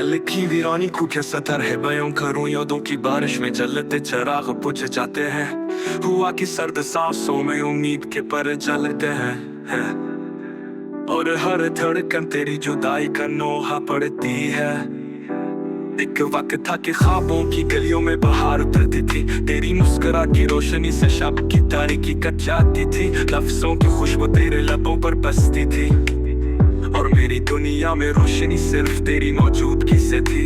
दिल की वीरानी को कैसा तरह बयां करूं, यादों की बारिश में जलते चिराग बुझ जाते हैं। हुआ कि सर्द सांसों में उम्मीद के पर जलते हैं और हर धड़कन तेरी जुदाई का नोहा पड़ती है। एक वक्त था कि ख्वाबों की गलियों में बहार उतरती थी, तेरी मुस्कुराहट की रोशनी से शब की तारीकी कट जाती थी। लफ्जों की खुशबू तेरे लबों पर बसती थी और मेरी दुनिया में रोशनी सिर्फ तेरी मौजूदगी से थी।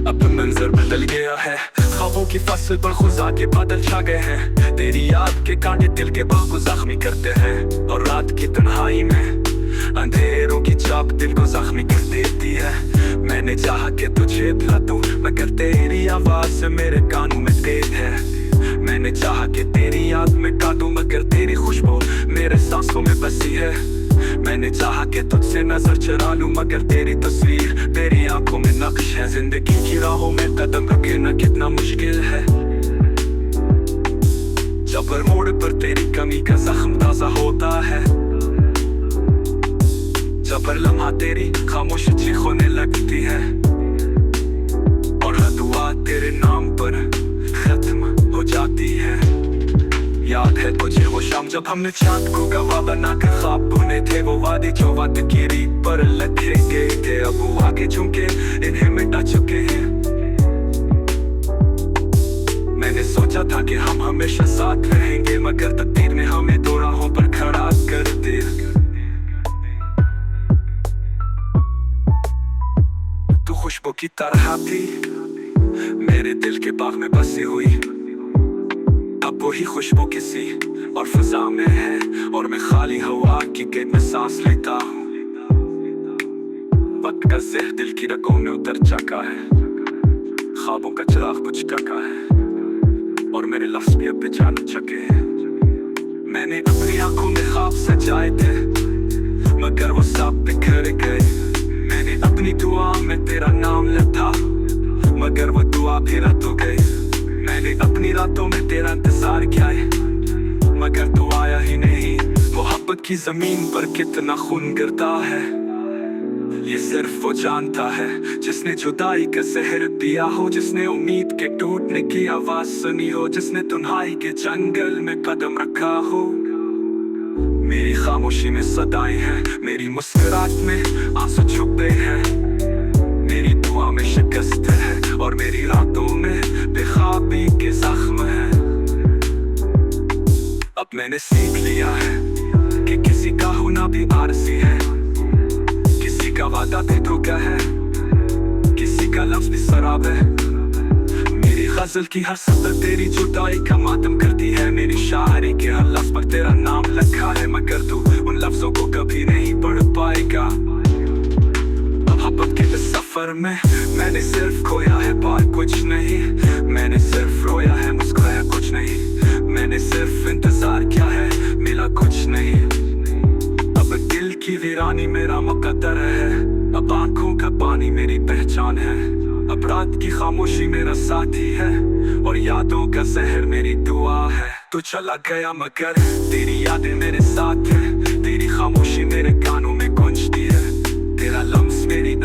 अब मंजर बदल गया है, ख्वाबों की फसल पर खुदा के बादल छा गए हैं। तेरी याद के कांटे दिल के बाग को जख्मी करते हैं और रात की तन्हाई में अंधेरों की चाप दिल को जख्मी कर देती है। मैंने चाहा कि तुझे भुला दूं, मगर तेरी आवाज मेरे कानों में तेज है। मैंने चाहा कि तेरी याद में गा दूं, मगर तेरी खुशबू मेरे सांसों में बसी है। मैंने चाहा कि तुझसे नजर चुरा लूं, मगर तेरी तस्वीर तेरी आंखों में नक्श है। जिंदगी की राहों में कदम रखना कितना मुश्किल है, जब हर मोड़ पर तेरी कमी का जख्म ताजा होता है। जब हर लम्हा तेरी खामोशी चीखोने लगती है और हर दुआ तेरे नाम पर खत्म हो जाती है। याद है तुझे वो शाम जब हमने चांद को गवाह बनाकर ख्वाब बुने थे, वो वादे जो वादे की रीत पर लगे गए थे। अब वो आगे झुके इन्हें मिटा चुके हैं। मैंने सोचा था कि हम हमेशा साथ रहेंगे, मगर तकदीर ने हमें दो राहों पर खड़ा कर दिया। तू खुशबू की तरह थी मेरे दिल के बाग में बसी हुई, अब वही खुशबू किसी और फिजा में है और मैं खाली हवा की गेट में सांस लेता हूँ। वक्त का ज़हर दिल की रगों में उतर चुका है, ख्वाबों का चिराग बुझ चुका है और मेरे लफ्ज़ भी अब बेजान चुके हैं। मैंने अपनी आंखों में ख्वाब सजाए थे, मगर वो सब बिखर गए। मैंने अपनी दुआ में तेरा नाम लिखा, मगर वो दुआ भी रद्द हो गई। मैंने अपनी रातों में तेरा इंतजार किया है, मगर तू आया ही नहीं। मोहब्बत की जमीन पर कितना खून गिरता है, ये सिर्फ वो जानता है जिसने जुदाई का जहर पिया हो, जिसने उम्मीद के टूटने की आवाज सुनी हो, जिसने तन्हाई के जंगल में कदम रखा हो। मेरी खामोशी में सदाएं हैं, मेरी मुस्कुराहट में आंसू छुपे हैं, मेरी दुआ में शिकस्त है और मेरी रातों में बेख्वाबी के जख्म है। अब मैंने सीख लिया है कि किसी का होना भी आरज़ी है, किसी का वादा भी धोखा है, किसी का लफ्ज़ भी शराब है। मेरी गज़ल की हर सतर तेरी जुदाई का मातम करती है, मेरी शायरी के हर लफ्ज़ पर तेरा नाम लिखा है, मगर तू उन लफ्ज़ों को कभी नहीं पढ़ पाएगा। मोहब्बत के इस सफर में मैंने सिर्फ खोया है, पाया कुछ नहीं। मैंने सिर्फ रोया है, मुस्कुराया कुछ नहीं। मैंने सिर्फ इंतजार किया है, मिला कुछ नहीं। अब दिल की वीरानी मेरा मुकद्दर है, अब आंखों का पानी मेरी पहचान है। अब रात की खामोशी मेरा साथी है और यादों का जहर मेरी दुआ है। तू चला गया मगर तेरी यादें मेरे साथ है, तेरी खामोशी मेरे कानों में गूंजती है, तेरा लम्स मेरी